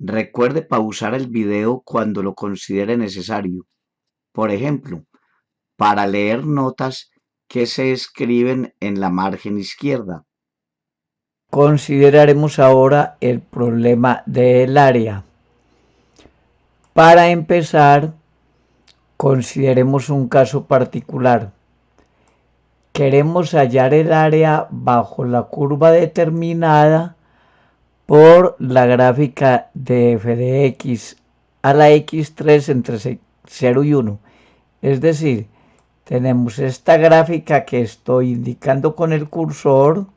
Recuerde pausar el video cuando lo considere necesario. Por ejemplo, para leer notas que se escriben en la margen izquierda. Consideraremos ahora el problema del área. Para empezar, consideremos un caso particular. Queremos hallar el área bajo la curva determinada por la gráfica de f de x a la x3 entre 0 y 1. Es decir, tenemos esta gráfica que estoy indicando con el cursor,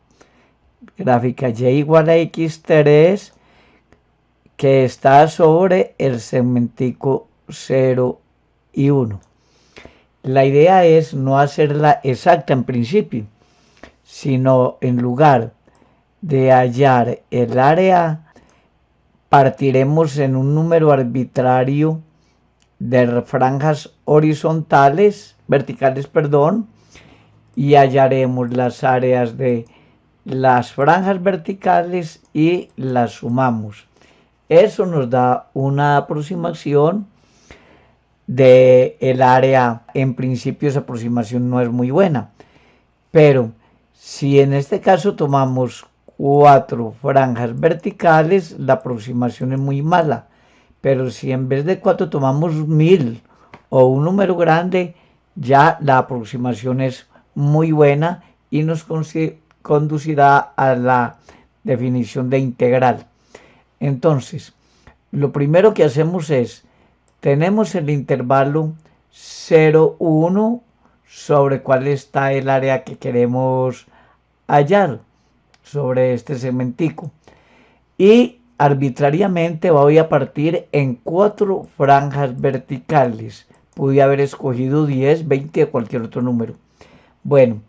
gráfica y igual a x3, que está sobre el segmentico 0 y 1. La idea es no hacerla exacta en principio, sino en lugar de hallar el área, partiremos en un número arbitrario de franjas verticales, y hallaremos las áreas de las franjas verticales y las sumamos. Eso nos da una aproximación del área. En principio esa aproximación no es muy buena, pero si en este caso tomamos 4 franjas verticales, la aproximación es muy mala. Pero si en vez de 4 tomamos 1000 o un número grande, ya la aproximación es muy buena y nos conducirá a la definición de integral. Entonces, lo primero que hacemos es, tenemos el intervalo 0, 1, sobre cuál está el área que queremos hallar, sobre este segmentico. Y arbitrariamente voy a partir en 4 franjas verticales. Pude haber escogido 10, 20 o cualquier otro número. Bueno,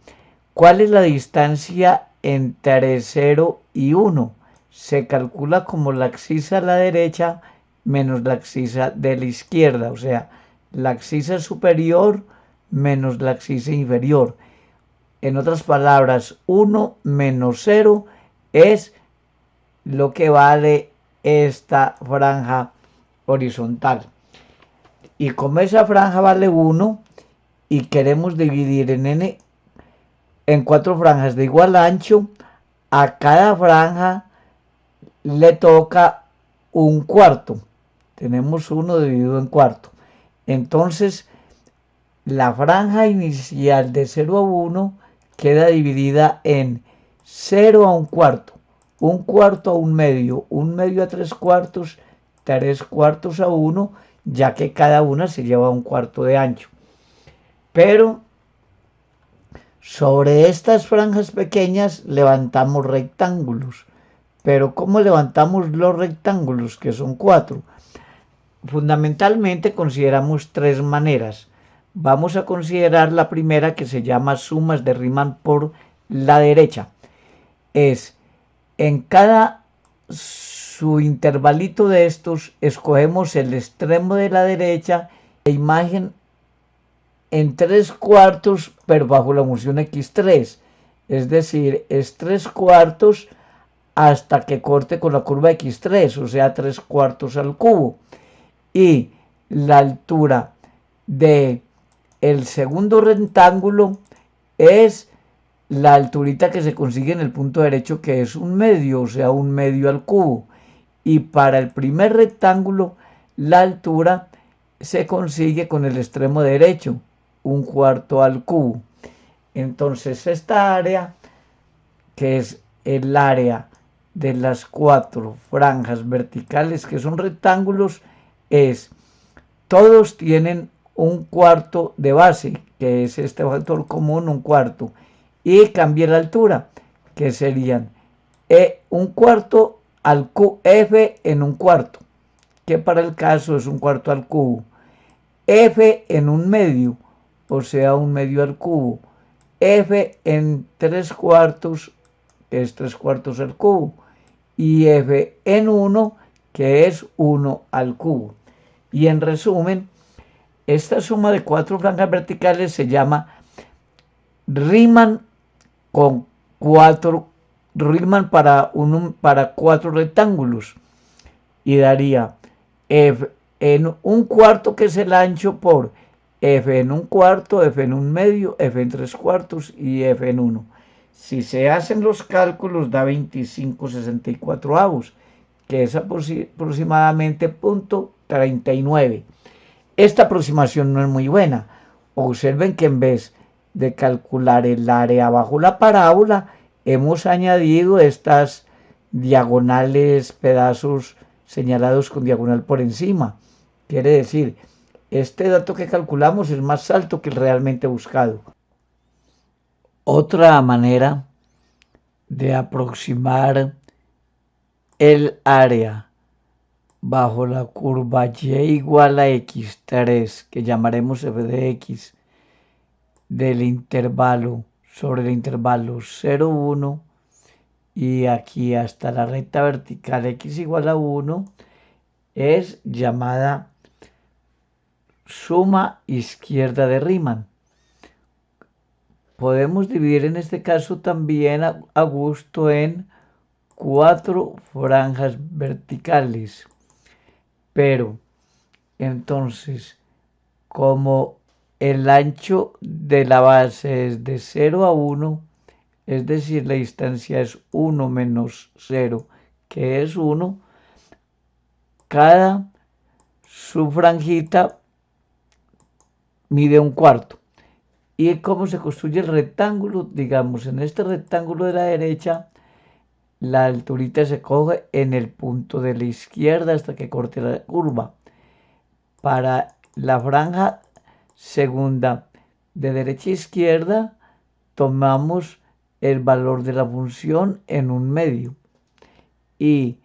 ¿cuál es la distancia entre 0 y 1? Se calcula como la abscisa a la derecha menos la abscisa de la izquierda, o sea, la abscisa superior menos la abscisa inferior. En otras palabras, 1 menos 0 es lo que vale esta franja horizontal. Y como esa franja vale 1 y queremos dividir en 4 franjas de igual ancho, a cada franja le toca un cuarto. Tenemos 1 dividido en cuarto. Entonces, la franja inicial de 0 a 1 queda dividida en 0 a un cuarto a un medio a 3/4, 3/4 a 1, ya que cada una se lleva un cuarto de ancho. Pero sobre estas franjas pequeñas levantamos rectángulos. Pero ¿cómo levantamos los rectángulos, que son 4? Fundamentalmente consideramos 3 maneras. Vamos a considerar la primera, que se llama sumas de Riemann por la derecha. Es en cada su intervalito de estos, escogemos el extremo de la derecha, la imagen en 3/4, pero bajo la función x3. Es decir, es 3/4 hasta que corte con la curva x3, o sea, 3/4 al cubo. Y la altura de el segundo rectángulo es la alturita que se consigue en el punto derecho, que es un medio, o sea, un medio al cubo. Y para el primer rectángulo, la altura se consigue con el extremo derecho, un cuarto al cubo. Entonces, esta área, que es el área de las 4 franjas verticales, que son rectángulos, todos tienen un cuarto de base, que es este factor común, un cuarto. Y cambié la altura, que serían un cuarto al cubo, f en un cuarto, que para el caso es un cuarto al cubo, f en un medio, o sea, un medio al cubo, f en 3/4, que es 3/4 al cubo, y f en 1, que es 1 al cubo. Y en resumen, esta suma de 4 franjas verticales se llama Riemann con 4 Riemann para 4 rectángulos. y daría f en un cuarto, que es el ancho, por f en un cuarto, f en un medio, f en 3/4 y f en 1. Si se hacen los cálculos da 25/64, que es aproximadamente 0.39. Esta aproximación no es muy buena. Observen que en vez de calcular el área bajo la parábola, hemos añadido estas diagonales, pedazos señalados con diagonal por encima. Quiere decir, este dato que calculamos es más alto que el realmente buscado. Otra manera de aproximar el área bajo la curva y igual a x3, que llamaremos f de x, del intervalo sobre el intervalo 0, 1 y aquí hasta la recta vertical x igual a 1, es llamada suma izquierda de Riemann. Podemos dividir en este caso también a gusto en 4 franjas verticales. Pero entonces, como el ancho de la base es de 0 a 1, es decir, la distancia es 1 menos 0, que es 1, cada subfranjita mide un cuarto. ¿Y cómo se construye el rectángulo? Digamos, en este rectángulo de la derecha, la alturita se coge en el punto de la izquierda hasta que corte la curva. Para la franja segunda de derecha a izquierda, tomamos el valor de la función en un medio. Y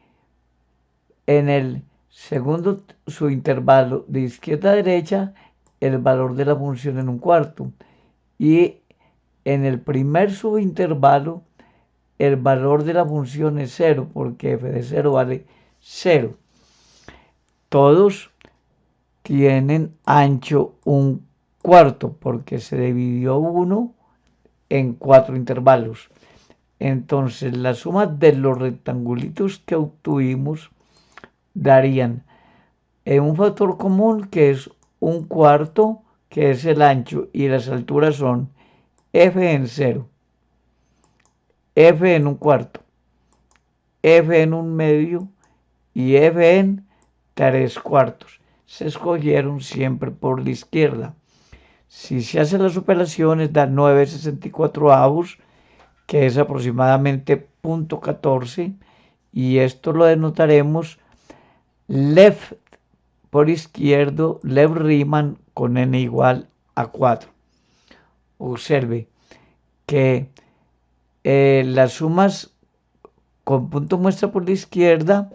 en el segundo subintervalo de izquierda a derecha, el valor de la función en un cuarto. Y en el primer subintervalo, el valor de la función es 0, porque f de 0 vale 0. Todos tienen ancho un cuarto, porque se dividió 1 en 4 intervalos. Entonces, la suma de los rectangulitos que obtuvimos darían un factor común, que es un cuarto, que es el ancho, y las alturas son f en 0, f en un cuarto, f en un medio y f en 3/4. Se escogieron siempre por la izquierda. Si se hacen las operaciones, da 9/64, que es aproximadamente 0.14, y esto lo denotaremos left por izquierdo, left Riemann, con n igual a 4. Observe que las sumas con punto muestra por la izquierda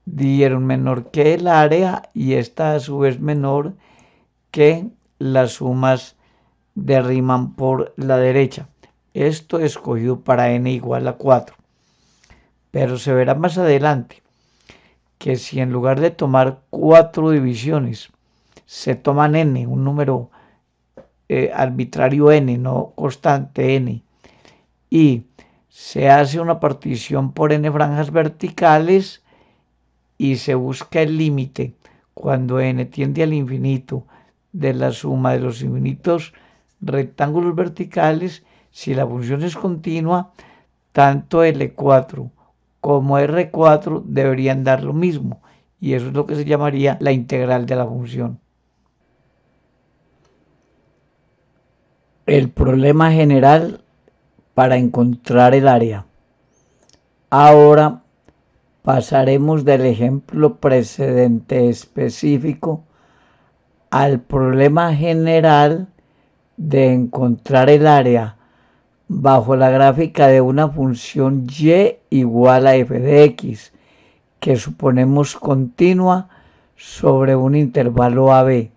dieron menor que el área, y esta a su vez menor que las sumas de Riemann por la derecha. Esto escogido para n igual a 4. Pero se verá más adelante que si en lugar de tomar 4 divisiones se toman n, un número arbitrario n, no constante n, y se hace una partición por n franjas verticales y se busca el límite cuando n tiende al infinito de la suma de los infinitos rectángulos verticales. Si la función es continua, tanto L4 como R4 deberían dar lo mismo, y eso es lo que se llamaría la integral de la función. El problema general para encontrar el área. Ahora pasaremos del ejemplo precedente específico al problema general de encontrar el área bajo la gráfica de una función y igual a f de x, que suponemos continua sobre un intervalo AB.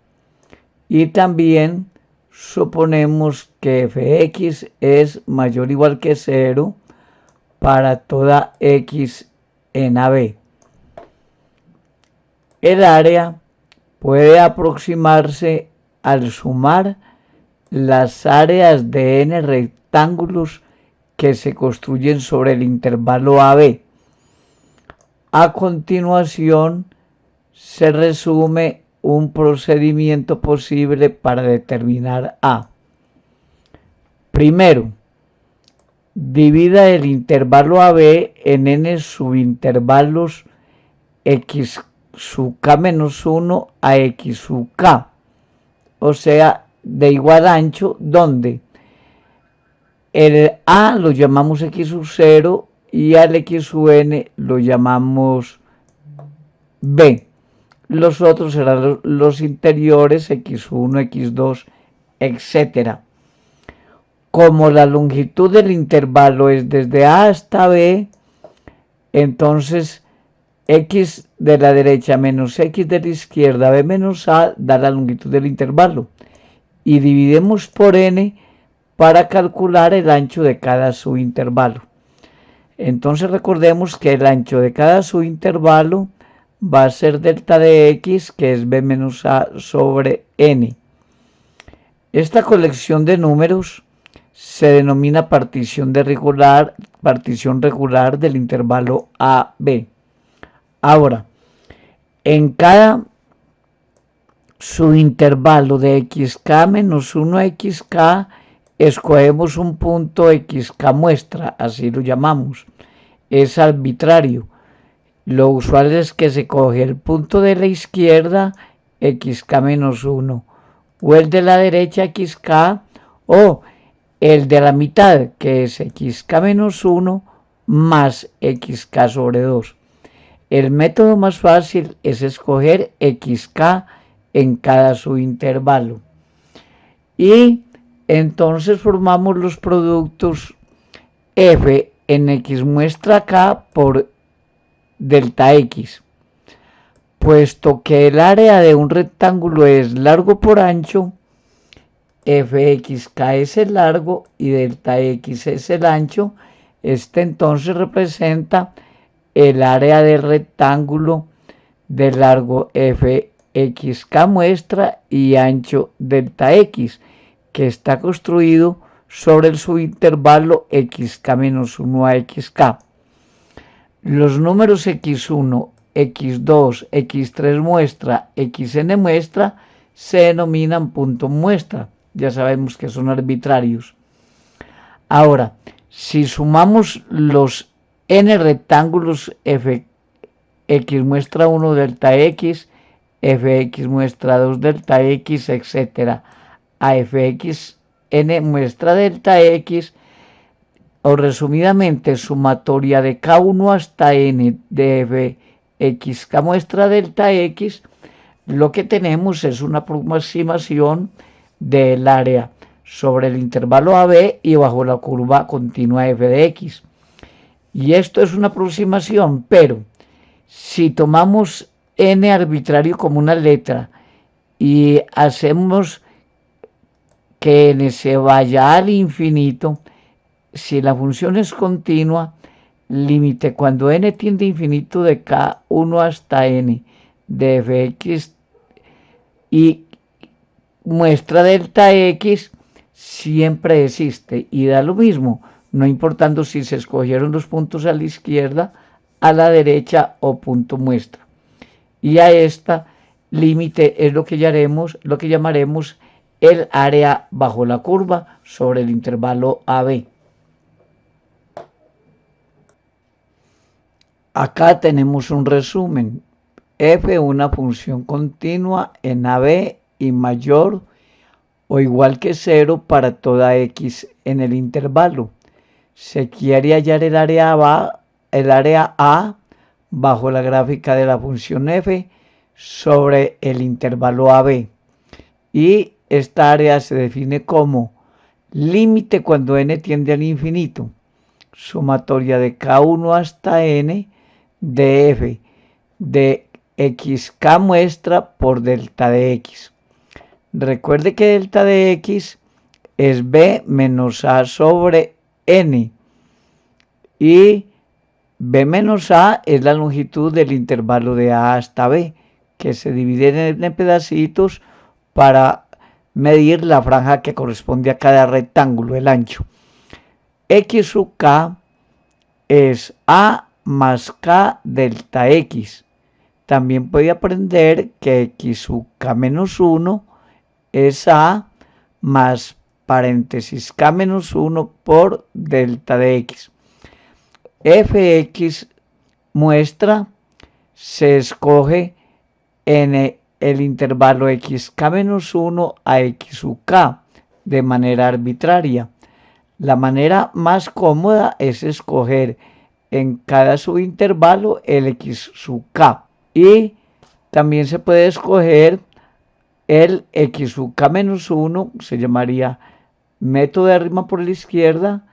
Y también suponemos que fx es mayor o igual que 0 para toda x en AB. El área puede aproximarse al sumar las áreas de n rectángulos que se construyen sobre el intervalo AB. A continuación se resume un procedimiento posible para determinar A. Primero, divida el intervalo AB en n subintervalos x sub k menos 1 a x sub k, o sea, de igual ancho, donde el A lo llamamos x sub 0 y al x sub n lo llamamos B. Los otros serán los interiores, x1, x2, etc. Como la longitud del intervalo es desde A hasta B, entonces x de la derecha menos x de la izquierda, b menos a, da la longitud del intervalo. Y dividimos por n para calcular el ancho de cada subintervalo. Entonces recordemos que el ancho de cada subintervalo va a ser delta de x, que es b menos a sobre n. Esta colección de números se denomina partición regular del intervalo AB. Ahora, en cada subintervalo de xk menos 1 a xk, escogemos un punto xk muestra, así lo llamamos. Es arbitrario. Lo usual es que se coge el punto de la izquierda, xk menos 1, o el de la derecha, xk, o el de la mitad, que es xk menos 1 más xk sobre 2. El método más fácil es escoger xk en cada subintervalo. Y entonces formamos los productos f en x muestra k por delta x. Puesto que el área de un rectángulo es largo por ancho, fxk es el largo y delta x es el ancho. Este entonces representa el área del rectángulo de largo fxk muestra y ancho delta x, que está construido sobre el subintervalo xk menos 1 a xk. Los números x1, x2, x3 muestra, xn muestra se denominan puntos muestra. Ya sabemos que son arbitrarios. Ahora, si sumamos los n rectángulos fx muestra 1 delta x, fx muestra 2 delta x, etc., a fx n muestra delta x, o resumidamente sumatoria de k1 hasta n de fxk muestra delta x, lo que tenemos es una aproximación del área sobre el intervalo AB y bajo la curva continua f de x. Y esto es una aproximación, pero si tomamos n arbitrario como una letra y hacemos que n se vaya al infinito, si la función es continua, límite cuando n tiende a infinito de k1 hasta n de fx y muestra delta x, siempre existe y da lo mismo, no importando si se escogieron los puntos a la izquierda, a la derecha o punto muestra. Y a esta límite es lo que llamaremos el área bajo la curva sobre el intervalo AB. Acá tenemos un resumen. F, una función continua en AB y mayor o igual que 0 para toda x en el intervalo. Se quiere hallar el área A bajo la gráfica de la función f sobre el intervalo AB. Y esta área se define como límite cuando n tiende al infinito, sumatoria de k1 hasta n de f de xk muestra por delta de x. Recuerde que delta de x es b menos a sobre n y b menos a es la longitud del intervalo de a hasta b, que se divide en pedacitos para medir la franja que corresponde a cada rectángulo, el ancho. X sub k es a más k delta x. También puede aprender que x sub k menos 1 es a más paréntesis k menos 1 por delta de x. Fx muestra se escoge en el intervalo xk menos 1 a x sub k de manera arbitraria. La manera más cómoda es escoger en cada subintervalo el x sub k, y también se puede escoger el x sub k menos 1, se llamaría método de Riemann por la izquierda,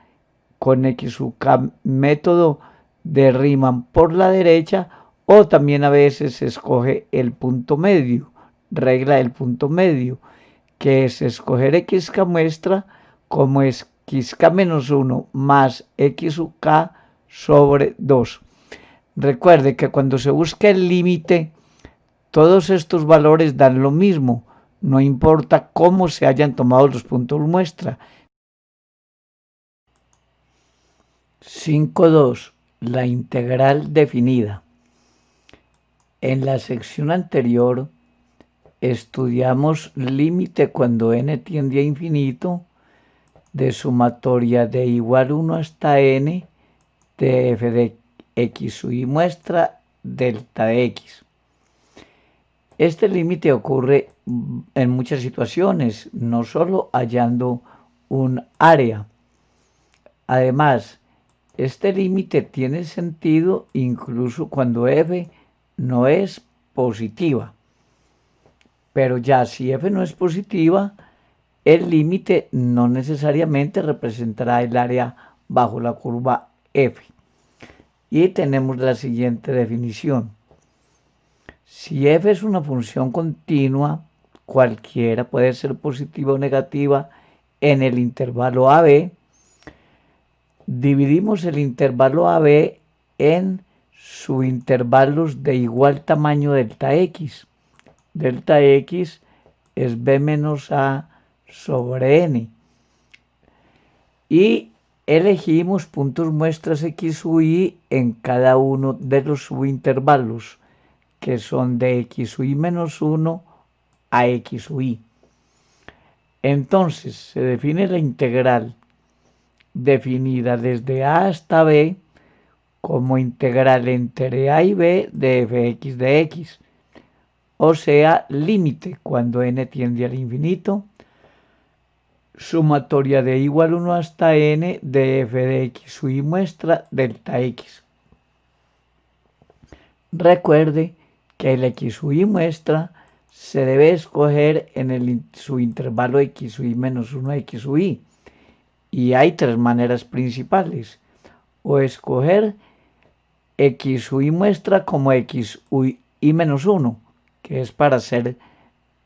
con x sub k método de Riemann por la derecha, o también a veces se escoge el punto medio, regla del punto medio, que es escoger xk muestra como es xk menos 1 más x sub k sobre 2. Recuerde que cuando se busca el límite, todos estos valores dan lo mismo, no importa cómo se hayan tomado los puntos muestra. 5.2. La integral definida. En la sección anterior estudiamos límite cuando n tiende a infinito de sumatoria de igual 1 hasta n de f de x sub i muestra delta de x. Este límite ocurre en muchas situaciones, no solo hallando un área. Además, este límite tiene sentido incluso cuando f no es positiva. Pero ya si f no es positiva, el límite no necesariamente representará el área bajo la curva f. Y tenemos la siguiente definición. Si f es una función continua, cualquiera puede ser positiva o negativa en el intervalo AB, dividimos el intervalo AB en subintervalos de igual tamaño delta x. Delta x es b menos a sobre n. Y elegimos puntos muestras x sub i en cada uno de los subintervalos, que son de x sub i menos 1 a x sub i. Entonces se define la integral definida desde a hasta b como integral entre a y b de fx de x, o sea, límite cuando n tiende al infinito, sumatoria de igual 1 hasta n de f de x sub i muestra delta x. Recuerde que el x sub i muestra se debe escoger en el subintervalo x sub i menos 1 a x sub i. Y hay tres maneras principales. O escoger x sub i muestra como x sub i menos 1, que es para hacer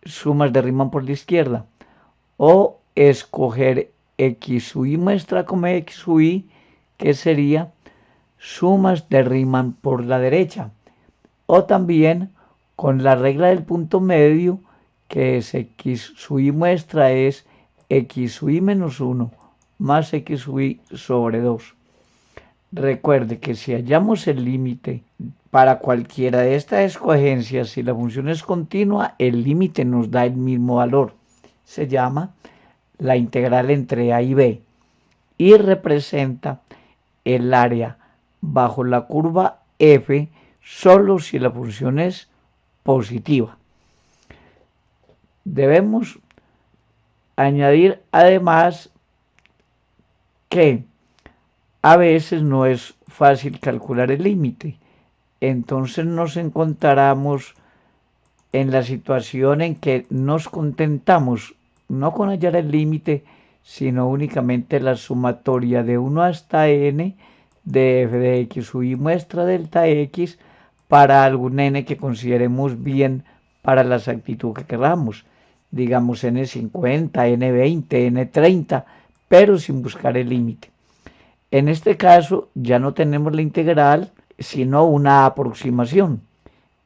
sumas de Riemann por la izquierda. O escoger x sub i muestra como x sub i, que sería sumas de Riemann por la derecha. O también con la regla del punto medio, que es x sub i muestra es x sub i menos 1 más x sub i sobre 2. Recuerde que si hallamos el límite para cualquiera de estas escogencias, si la función es continua, el límite nos da el mismo valor. Se llama la integral entre a y b y representa el área bajo la curva f solo si la función es positiva. Debemos añadir además que a veces no es fácil calcular el límite. Entonces nos encontramos en la situación en que nos contentamos no con hallar el límite, sino únicamente la sumatoria de 1 hasta n de f de x sub i muestra delta x para algún n que consideremos bien para la exactitud que queramos. Digamos n50, n20, n30, pero sin buscar el límite. En este caso ya no tenemos la integral, sino una aproximación.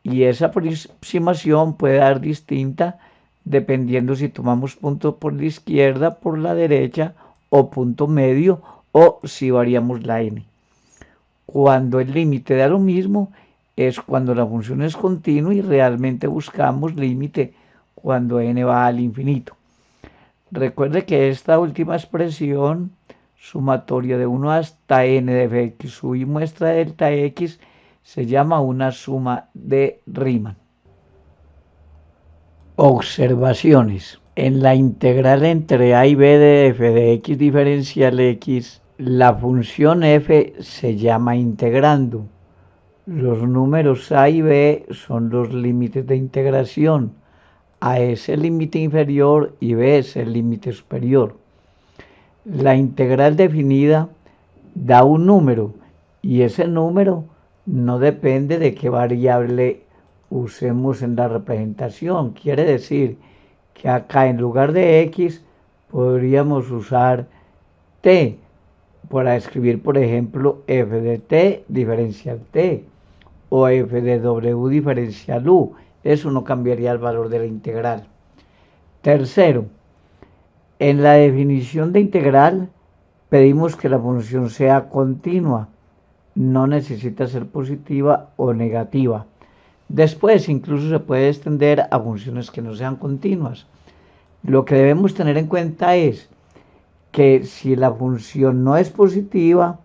Y esa aproximación puede dar distinta dependiendo si tomamos punto por la izquierda, por la derecha o punto medio, o si variamos la n. Cuando el límite da lo mismo es cuando la función es continua y realmente buscamos límite cuando n va al infinito. Recuerde que esta última expresión, sumatoria de 1 hasta n de f de x y muestra de delta x, se llama una suma de Riemann. Observaciones. En la integral entre a y b de f de x diferencial x, la función f se llama integrando. Los números a y b son los límites de integración. A es el límite inferior y b es el límite superior. La integral definida da un número y ese número no depende de qué variable usemos en la representación. Quiere decir que acá en lugar de x podríamos usar t para escribir, por ejemplo, f de t diferencial t o f de w diferencial u. Eso no cambiaría el valor de la integral. Tercero, en la definición de integral pedimos que la función sea continua. No necesita ser positiva o negativa. Después incluso se puede extender a funciones que no sean continuas. Lo que debemos tener en cuenta es que si la función no es positiva,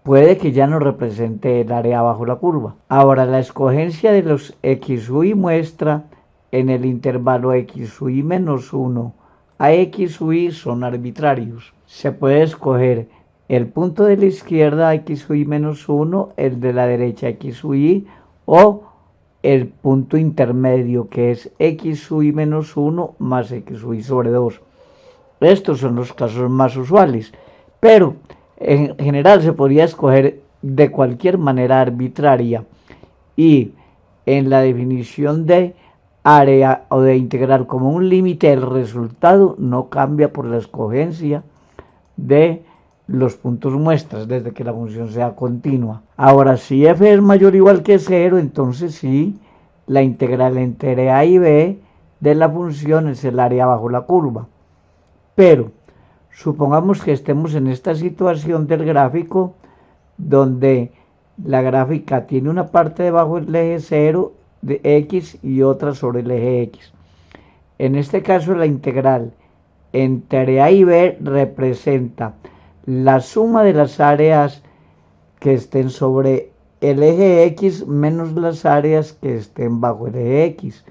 puede que ya no represente el área bajo la curva. Ahora, la escogencia de los x, y muestra en el intervalo x, y menos 1 a x, y son arbitrarios. Se puede escoger el punto de la izquierda x, y menos 1, el de la derecha x, y, o el punto intermedio que es x, y menos 1 más x, y sobre 2. Estos son los casos más usuales, pero en general se podría escoger de cualquier manera arbitraria y en la definición de área o de integral como un límite, el resultado no cambia por la escogencia de los puntos muestras desde que la función sea continua. Ahora, si f es mayor o igual que 0, entonces sí, la integral entre a y b de la función es el área bajo la curva. Pero supongamos que estemos en esta situación del gráfico donde la gráfica tiene una parte debajo del eje 0 de x y otra sobre el eje x. En este caso la integral entre a y b representa la suma de las áreas que estén sobre el eje x menos las áreas que estén bajo el eje x.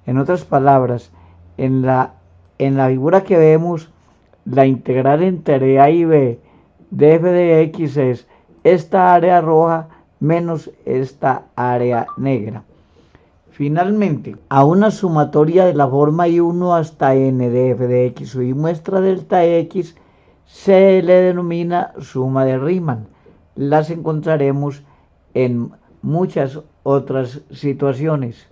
En otras palabras, en la figura que vemos, la integral entre a y b de f de x es esta área roja menos esta área negra. Finalmente, a una sumatoria de la forma y1 hasta n de f de x y muestra delta x se le denomina suma de Riemann. Las encontraremos en muchas otras situaciones.